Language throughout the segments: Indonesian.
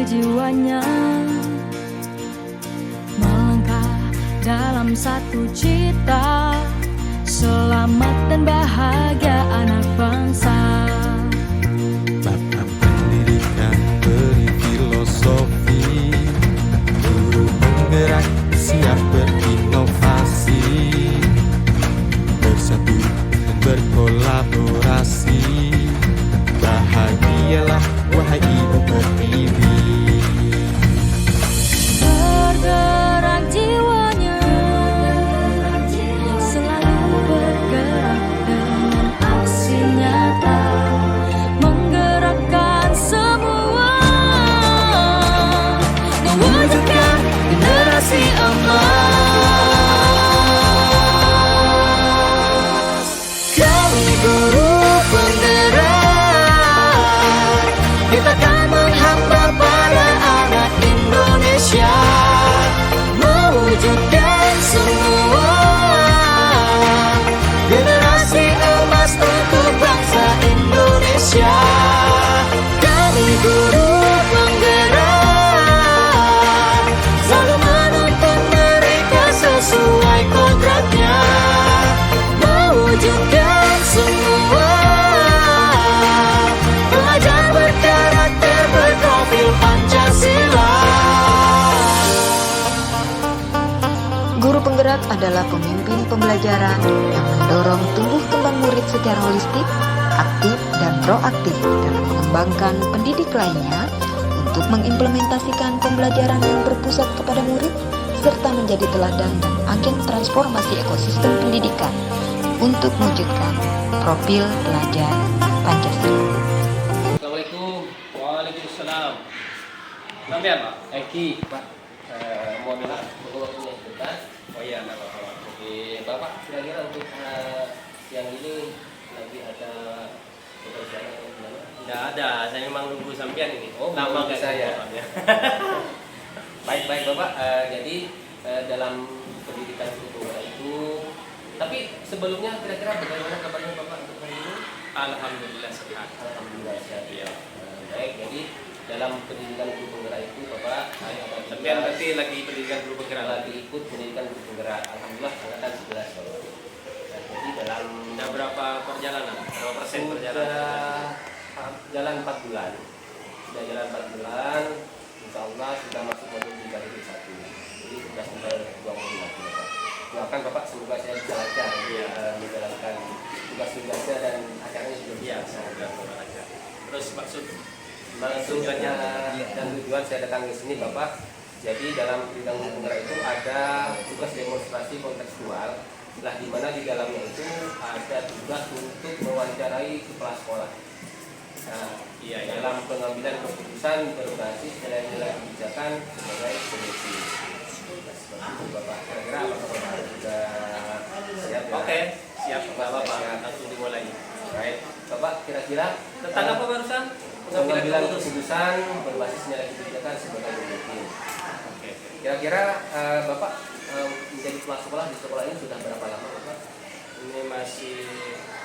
jiwanya, melangkah dalam satu cita, selamat dan bahagia anak bangsa. Bapak pendidikan beri filosofi, guru penggerak siap berinovasi, bersatu dan berkolaborasi. Bahagialah wahai ibu pertiwi. Bergerak jiwanya, selalu bergerak dengan aksi nyata, menggerakkan semua, mewujudkan generasi emas. Kami guru penggerak, kita akan menghamba pada anak Indonesia, mewujudkan semua generasi emas untuk bangsa Indonesia. Kami guru penggerak, selalu menuntun mereka sesuai kodratnya, mewujudkan semua pelajar berkarakter berprofil Pancasila. Guru penggerak adalah pemimpin pembelajaran yang mendorong tumbuh kembang murid secara holistik, aktif, dan proaktif dalam mengembangkan pendidik lainnya untuk mengimplementasikan pembelajaran yang berpusat kepada murid, serta menjadi teladan dan agen transformasi ekosistem pendidikan untuk mewujudkan profil pelajar Pancasila. Assalamualaikum. Waalaikumsalam. Sampean Pak? Eki Pak. Mohon maaf, waktunya sebentar. Oh iya, nama Bapak. Oke, Bapak kira-kira untuk siang ini lagi ada pekerjaan atau gimana? Tidak ada, saya memang nunggu sampean ini. Oh, lama nggak saya. Baik Bapak. Jadi dalam pendidikan guru itu, tapi sebelumnya kira-kira bagaimana kabarnya Bapak untuk hari ini? Alhamdulillah sehat. Alhamdulillah sehat ya. Baik, jadi dalam pendidikan guru penggerak itu Bapak, saya akan sampean berarti lagi pendidikan guru penggerak, lagi ikut pendidikan guru penggerak. Alhamdulillah angkatan 11 Bapak. Nah, jadi dalam berapa perjalanan? Berapa persen perjalanan? Jalan 4 bulan. Sudah jalan 4 bulan. Insya Allah sudah masuk modul 3.1. Jadi sudah tinggal 2 modul lagi Bapak. Doakan Bapak semoga saya bisa lancar menjalankan tugas-tugasnya dan acaranya sudah biasa. Semoga lancar. Terus maksudnya dan tujuan saya datang ke sini Bapak. Jadi dalam bidang guru penggerak itu ada tugas demonstrasi kontekstual. Nah, di mana di dalamnya itu ada tugas untuk mewawancarai kepala sekolah. Nah, dalam pengambilan keputusan berbasis nilai-nilai kebijakan sebagai solusi. Seperti itu Bapak. Kira-kira apa Bapak sudah siap? Oke, siap Bapak. Langsung dimulai. Baik, Bapak kira-kira tentang apa barusan? Pengambilan keputusan berbasis nilai kebijakan sebagai solusi. Oke. Kira-kira Bapak menjadi kepala sekolah di sekolah ini sudah berapa lama Bapak? Ini masih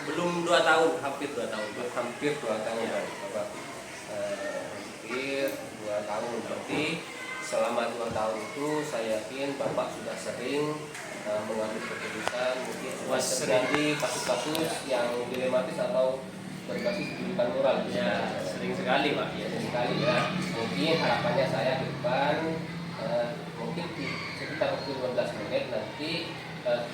belum 2 tahun, hampir 2 tahun. Hampir 2 tahun ya. Bapak. Hampir 2 tahun. Berarti selama 2 tahun itu saya yakin Bapak sudah sering mengambil keputusan, mungkin terjadi kasus-kasus yang dilematis atau berbasis pendidikan moral. Ya, sering sekali Pak. Ya, sering sekali ya. Mungkin harapannya saya ke depan mungkin sekitar 15 menit nanti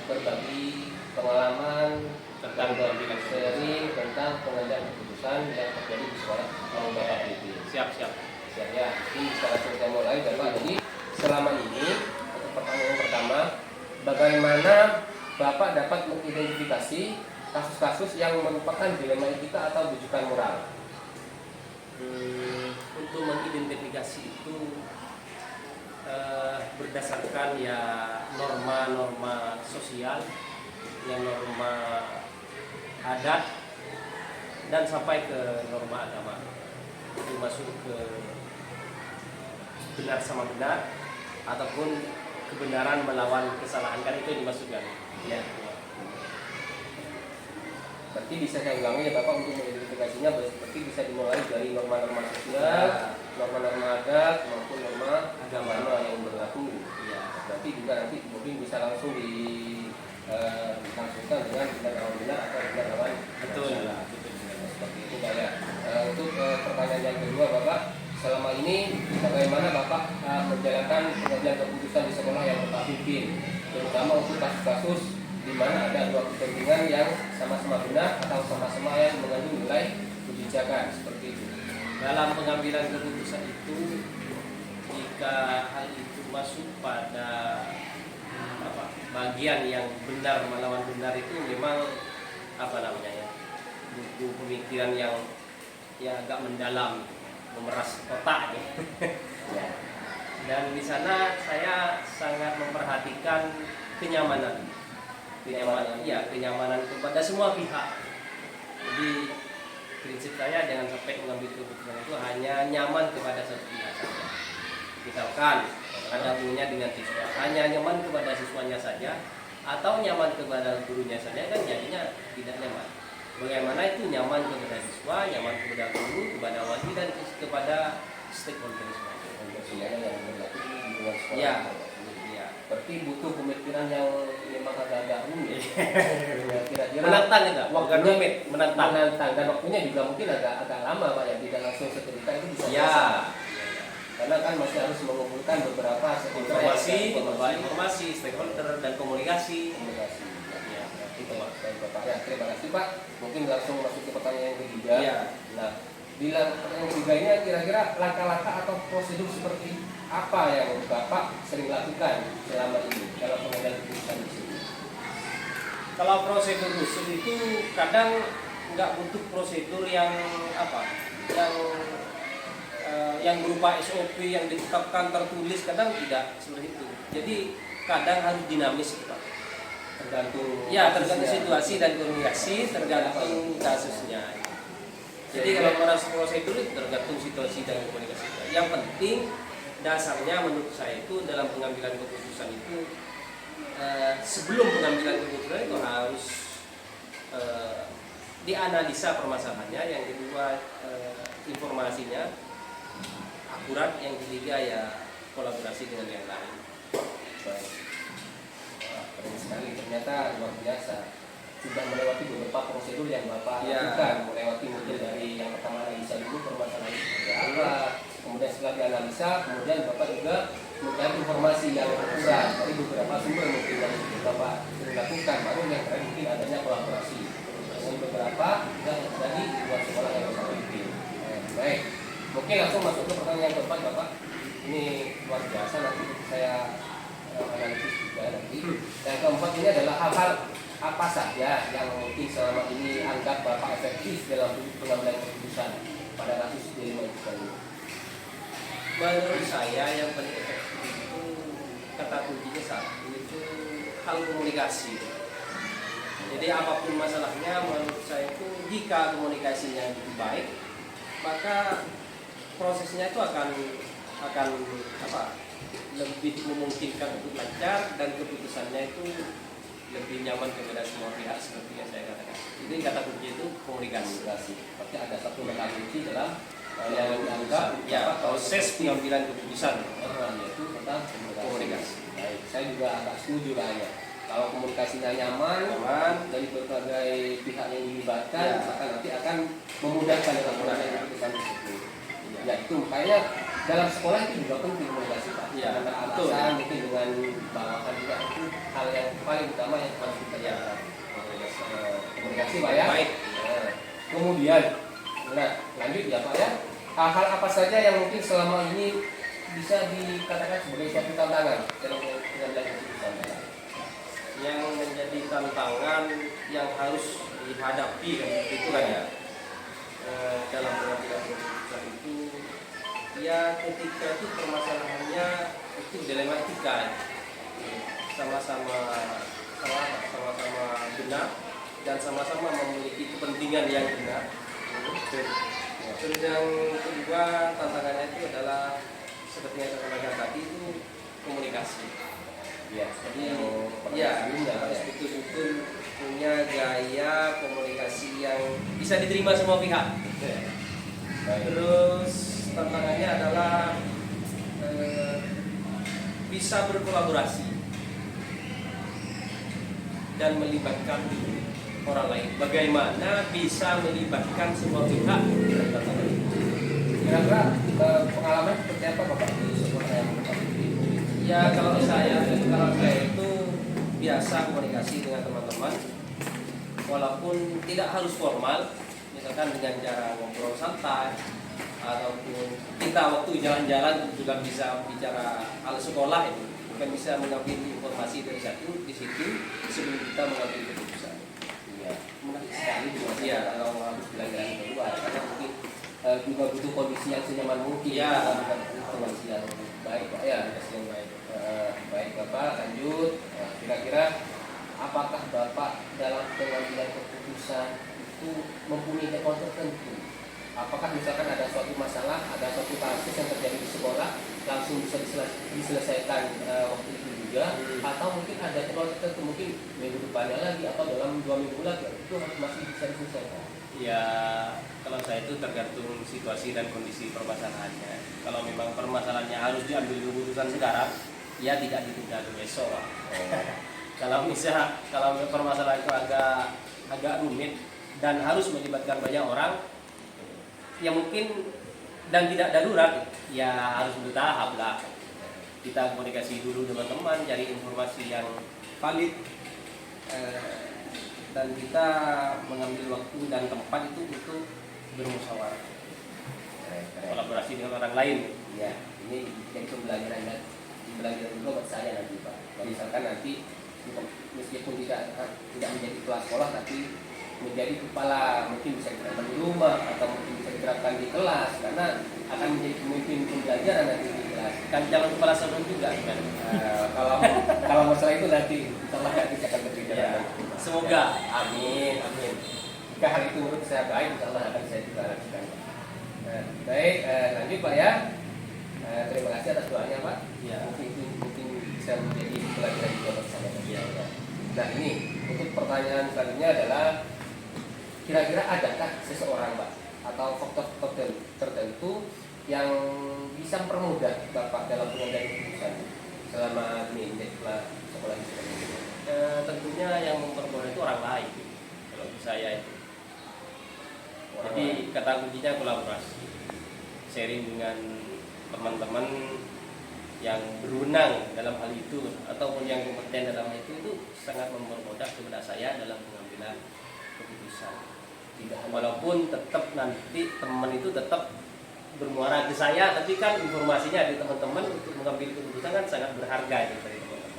berbagi pengalaman tentang pengambilan sering tentang pengambilan keputusan yang terjadi di sekolah Bapak ini. Siap ya. Ini sekarang saya mulai Bapak. Jadi selama ini untuk pertanyaan pertama, bagaimana Bapak dapat mengidentifikasi kasus-kasus yang merupakan dilema etika atau rujukan moral? Untuk mengidentifikasi itu berdasarkan ya norma-norma sosial, yang norma adat, dan sampai ke norma agama. Itu masuk ke benar sama benar ataupun kebenaran melawan kesalahan, kan itu yang dimasukkan. Ya. Berarti bisa saya ulangi ya Bapak untuk mengidentifikasi komunikasinya berarti bisa dimulai dari norma-norma sosial, norma-norma adat maupun norma agama yang berlaku. Ya, berarti juga nanti mungkin bisa langsung dilangsungkan dengan tindak lawan benar atau tindak lawan salah. Seperti itu Pak ya. Untuk pertanyaan yang kedua Bapak, selama ini bagaimana Bapak menjalankan pengambilan keputusan di sekolah yang Bapak pimpin, terutama untuk kasus-kasus di mana ada dua kepentingan yang sama-sama benar atau sama-sama yang mengandung nilai kebijakan seperti itu. Dalam pengambilan keputusan itu, jika hal itu masuk pada bagian yang benar melawan benar, itu memang butuh pemikiran yang agak mendalam, memeras otak ya. Dan di sana saya sangat memperhatikan kenyamanan kepada semua pihak. Jadi prinsip saya jangan sampai mengambil keputusan itu hanya nyaman kepada satu pihak saja. Misalkan ada gurunya dengan siswa, hanya nyaman kepada siswanya saja atau nyaman kepada gurunya saja, kan jadinya tidak nyaman. Bagaimana itu nyaman kepada siswa, nyaman kepada guru, kepada wali, dan kepada stakeholder semuanya yang berlaku di luar sekolah. Ya. Berarti butuh pemikiran yang memang agak rumit. Kira-kira Menantang enggak? Bukan rumit, menantang. Dan waktunya juga mungkin agak lama Pak ya, tidak langsung seketika itu bisa ya. selesai. Karena kan masih harus mengumpulkan beberapa informasi, stakeholder dan komunikasi. Ya, itu Pak. Bapak ya, terima kasih Pak. Mungkin langsung masuk ke pertanyaan yang ketiga. Ya. Nah, di pertanyaan ketiga ini kira-kira langkah-langkah atau prosedur seperti apa yang Bapak sering lakukan selama ini dalam pengambilan keputusan di sini? Kalau prosedur rusun itu kadang nggak butuh prosedur yang yang berupa SOP yang ditetapkan tertulis, kadang tidak seperti itu. Jadi kadang harus dinamis Pak. Tergantung situasi dan komunikasi, tergantung kasusnya. Jadi kalau merasa prosedur itu tergantung situasi dan komunikasi. Yang penting dasarnya menurut saya itu dalam pengambilan keputusan itu sebelum pengambilan keputusan itu harus dianalisa permasalahannya, yang kedua informasinya akurat, yang ketiga ya kolaborasi dengan yang lain. Baik. Keren sekali, ternyata luar biasa. Sudah melewati beberapa prosedur yang Bapak lakukan, melewati mungkin dari yang pertama analisa dulu permasalahan seperti apa, kemudian setelah dianalisa, kemudian Bapak juga mencari informasi yang akurat dari beberapa sumber mungkin yang Bapak lakukan, baru yang terakhir mungkin adanya kolaborasi dengan beberapa yang terjadi di luar sekolah yang Bapak pimpin. Baik, mungkin langsung masuk ke pertanyaan yang keempat Bapak. Ini luar biasa, nanti saya analisis juga nanti. Yang keempat ini adalah hal-hal apa saja yang mungkin selama ini anggap Bapak efektif dalam pengambilan keputusan pada kasus D5 ini? Menurut saya yang paling efektif itu kata kuncinya satu, itu hal komunikasi. Jadi apapun masalahnya, menurut saya itu jika komunikasinya itu baik, maka prosesnya itu akan lebih memungkinkan untuk lancar, dan keputusannya itu lebih nyaman kepada semua pihak seperti yang saya katakan. Jadi kata kunci itu komunikasi. Berarti ada satu kata kunci dalam yang dianggap proses pengambilan keputusan, yaitu tentang komunikasi. Baik, saya juga agak setuju lah ya. Kalau komunikasinya nyaman dari berbagai pihak yang dilibatkan, maka nanti akan memudahkan dalam pengambilan keputusan tersebut. Ya itu makanya dalam sekolah itu juga penting komunikasi Pak. Antara atasan mungkin dengan bawahan juga, itu hal yang paling utama yang harus kita jaga. Komunikasi Pak ya. Baik. Kemudian, lanjut ya Pak ya. Hal-hal apa saja yang mungkin selama ini bisa dikatakan sebagai suatu tantangan dalam pengambilan keputusan? Yang menjadi tantangan yang harus dihadapi kan itu kan ya, dalam pengambilan keputusan itu ya ketika itu permasalahannya itu dilema etika, sama-sama benar dan sama-sama memiliki kepentingan yang benar. Terus yang kedua tantangannya itu adalah seperti yang saya katakan tadi, itu komunikasi. Ya, Jadi ya harus betul-betul punya gaya komunikasi yang bisa diterima semua pihak. Terus tantangannya adalah bisa berkolaborasi dan melibatkan orang lain. Bagaimana bisa melibatkan semua pihak? Kira-kira pengalaman seperti apa Bapak di sekolah yang Bapak ikuti? Ya kalau saya itu biasa komunikasi dengan teman-teman, walaupun tidak harus formal, misalkan dengan cara ngobrol santai, ataupun kita waktu jalan-jalan juga bisa bicara hal sekolah itu, bukan bisa mengambil informasi dari di situ sebelum kita mengambil keputusan. Iya, menarik sekali juga Iya. kalau harus jalan-jalan keluar karena mungkin juga butuh kondisi yang senyaman mungkin. Iya. Kondisi yang baik Pak ya. Komunikasi yang baik. Baik Bapak, lanjut. Kira-kira apakah Bapak dalam pengambilan keputusan itu mempunyai dekor tertentu? Apakah misalkan ada suatu masalah, ada suatu kasus yang terjadi di sekolah langsung bisa diselesaikan waktu itu juga, atau mungkin ada dekor tertentu mungkin minggu depannya lagi atau dalam 2 minggu lagi itu masih bisa diselesaikan? Ya kalau saya itu tergantung situasi dan kondisi permasalahannya. Kalau memang permasalahannya harus diambil keputusan sekarang, ya tidak ditunda ke besok. Kalau permasalahan itu agak rumit dan harus melibatkan banyak orang, ya mungkin dan tidak darurat, ya harus bertahap lah. Kita komunikasi dulu dengan teman, cari informasi yang valid, dan kita mengambil waktu dan tempat itu untuk bermusyawarah, kolaborasi dengan orang lain. Ya, ini jadi pembelajaran juga buat saya nanti Pak. Kalau misalkan nanti meskipun tidak menjadi kepala sekolah tapi menjadi kepala, mungkin bisa diterapkan di rumah atau mungkin bisa diterapkan di kelas, karena akan menjadi pemimpin pembelajaran nanti di kelas. Kan calon kepala sekolah juga kan. Kalau masalah itu nanti setelah nanti akan berbicara. Ya, semoga. Amin. Jika hal itu menurut saya baik, insya Allah akan saya juga lakukan. Baik, lanjut Pak ya. Terima kasih atas doanya Pak. Ya. Mungkin bisa menjadi pelajaran juga buat saya. Ya. Nah ini untuk pertanyaan selanjutnya adalah kira-kira adakah seseorang Pak atau faktor tertentu yang bisa mempermudah Bapak dalam pengambilan keputusan selama ini sekolah ini? Tentunya yang mempermudah itu orang lain. Kalau di saya itu. Jadi kata kuncinya kolaborasi, sharing dengan teman-teman yang berwenang dalam hal itu ataupun yang kompeten dalam hal itu sangat mempermudah kepada saya dalam pengambilan keputusan. Walaupun tetap nanti teman itu tetap bermuara ke saya, tapi kan informasinya di teman-teman untuk mengambil keputusan kan sangat berharga itu dari teman-teman.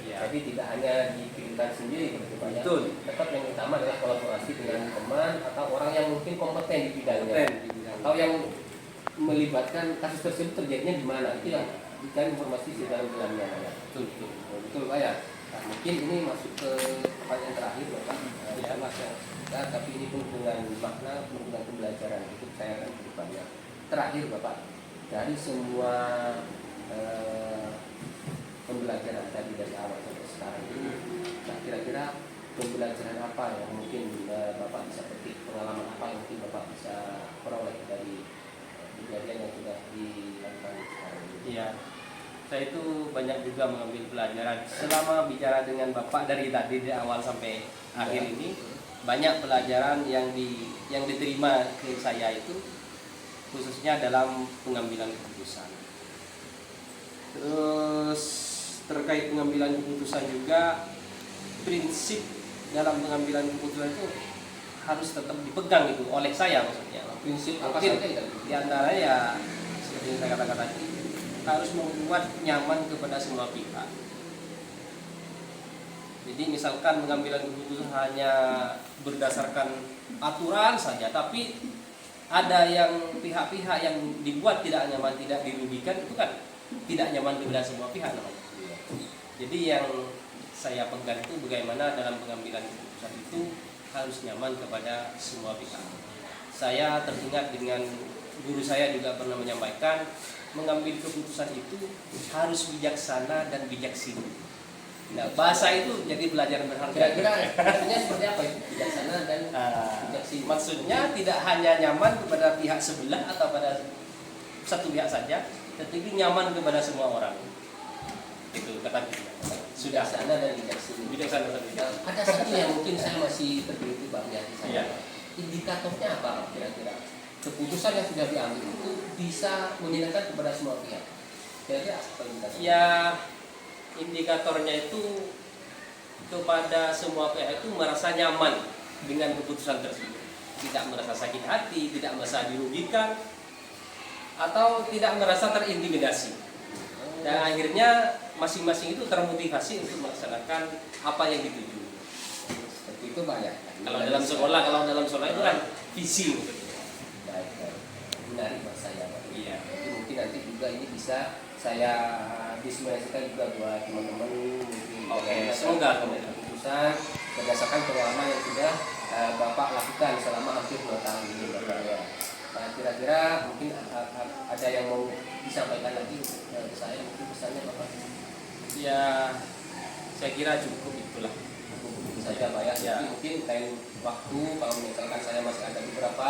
Ya. Jadi tidak hanya dipikirkan sendiri begitu Pak ya. Betul. Tetap yang utama adalah kolaborasi dengan teman atau orang yang mungkin kompeten di bidangnya. Atau yang melibatkan kasus tersebut terjadinya di mana, itu yang dicari informasi sedalam-dalamnya ya. Betul Pak ya. Nah, mungkin ini masuk ke pertanyaan terakhir Bapak. Tapi ini pun dengan makna, dengan pembelajaran itu saya akan bertanya. Terakhir Bapak, dari semua pembelajaran tadi dari awal sampai sekarang ini, nah kira-kira pembelajaran apa yang mungkin Bapak bisa petik, pengalaman apa yang mungkin Bapak bisa peroleh dari kejadian yang sudah dilakukan sekarang ini? Iya, saya itu banyak juga mengambil pelajaran selama bicara dengan Bapak dari tadi dari awal sampai akhir ini. Banyak pelajaran yang diterima ke saya itu khususnya dalam pengambilan keputusan. Terus terkait pengambilan keputusan juga, prinsip dalam pengambilan keputusan itu harus tetap dipegang itu oleh saya, maksudnya Prinsip apa mungkin saja di antara ya seperti yang saya katakan tadi, harus membuat nyaman kepada semua pihak. Jadi misalkan pengambilan keputusan hanya berdasarkan aturan saja, tapi ada yang pihak-pihak yang dibuat tidak nyaman, tidak dirugikan, itu kan tidak nyaman kepada semua pihak namanya. Jadi yang saya pegang itu bagaimana dalam pengambilan keputusan itu harus nyaman kepada semua pihak. Saya teringat dengan guru saya juga pernah menyampaikan, mengambil keputusan itu harus bijaksana dan bijaksini. Nah, bahasa itu jadi pelajaran berharga. Kira-kira artinya seperti apa itu? Bijaksana dan bijaksana. Maksudnya tidak hanya nyaman kepada pihak sebelah atau pada satu pihak saja, tetapi nyaman kepada semua orang. Itu kata dia. Sudah Bijaksana dan bijaksana. bijaksana dan Nah, ada satu yang mungkin saya masih tergelitik Pak di hati saya. Iya. Indikatornya apa kira-kira? Keputusan yang sudah diambil itu bisa menyenangkan kepada semua pihak. Kira-kira apa indikatornya? Ya, indikatornya itu kepada semua pihak itu merasa nyaman dengan keputusan tersebut, tidak merasa sakit hati, tidak merasa dirugikan, atau tidak merasa terintimidasi. Dan akhirnya masing-masing itu termotivasi untuk melaksanakan apa yang dituju. Seperti itu Pak ya. Kalau dalam sekolah itu kan visi. Baik, baik. Menarik Mas saya Pak. Iya. Jadi mungkin nanti juga ini bisa saya diskusikan juga buat teman-teman mungkin. Oke, semoga keputusan berdasarkan pengalaman yang sudah Bapak lakukan selama hampir 2 tahun ini Bapak ya. Nah, kira-kira mungkin ada yang mau disampaikan lagi ke saya mungkin pesannya Bapak. Ya, saya kira cukup itulah. Itu saja Pak ya. Ya. Jadi mungkin lain waktu kalau misalkan saya masih ada beberapa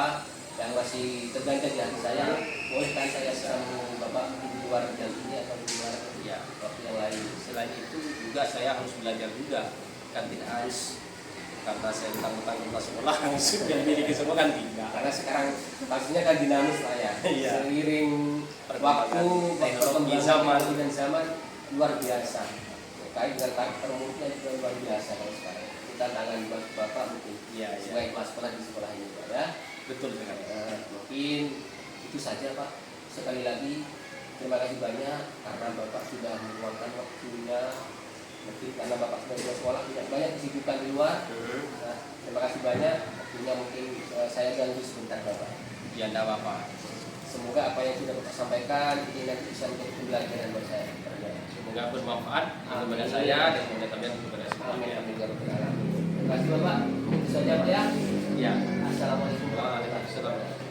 yang masih terganjal di hati saya, boleh kan saya sambung Bapak di luar jam ini atau di luar Ya, waktu yang lain. selain itu juga saya harus belajar juga, kan tidak harus karena saya utang-utang ke sekolah sudah miliki semua kan tidak. Karena sekarang pastinya kan dinamis Pak ya. Iya. Seiring Perkembangan waktu, teknologi perkembangan zaman. teknologi dan zaman luar biasa. Terkait dengan karakter muridnya juga luar biasa kalau sekarang. Kita tangan buat Bapak mungkin. Iya, iya. Sebagai kelas sekolah di sekolah ini Pak ya. Betul sekali. Mungkin itu saja Pak. Sekali lagi terima kasih banyak karena Bapak sudah meluangkan waktunya. Mungkin karena Bapak sudah di sekolah tidak banyak kesibukan di luar. Nah, terima kasih banyak. Waktunya mungkin saya ganggu sebentar Bapak. Ya, tidak apa-apa. Semoga apa yang sudah Bapak sampaikan ini nanti bisa menjadi pembelajaran buat saya. Semoga bermanfaat kepada saya dan kepada kalian kepada Amin semuanya. amin ya rabbal alamin. Terima kasih Bapak. Itu saja Pak ya. Ya. Assalamualaikum warahmatullahi Waalaikumsalam. wabarakatuh.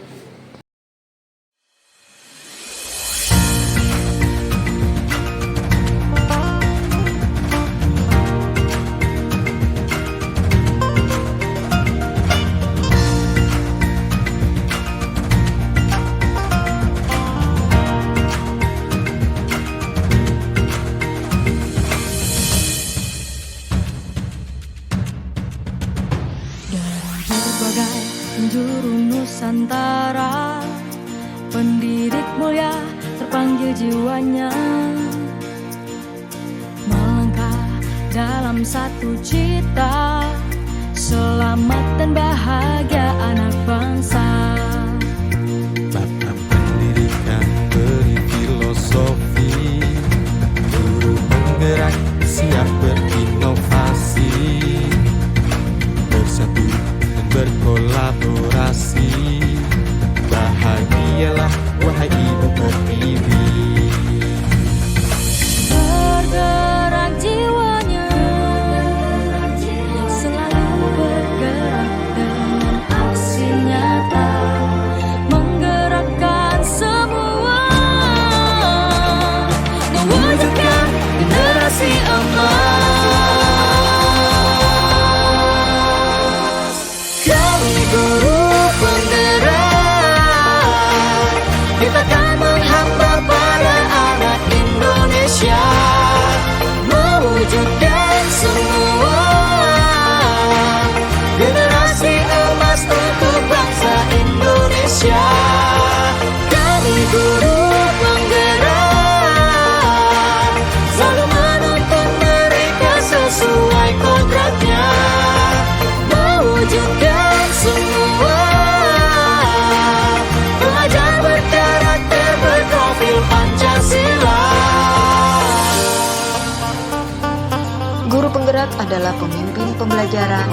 Dari berbagai penjuru Nusantara, pendidik mulia terpanggil jiwanya, melangkah dalam satu cita, selamat dan bahagia anak bangsa. Bapak pendidikan beri filosofi, guru penggerak siap berinovasi, bersatu dan berkolaborasi. Bahagialah wahai ibu pertiwi. Bergerak jiwanya yang selalu bergerak dengan aksi nyata, menggerakkan semua, mewujudkan generasi emas. Kami guru penggerak, kita kan menghamba pada anak Indonesia, mewujudkan semua generasi emas untuk bangsa Indonesia. Kami guru penggerak, selalu menuntun mereka sesuai kodratnya, mewujudkan semua pelajar berkarakter berprofil Pancasila. Guru penggerak adalah pemimpin pembelajaran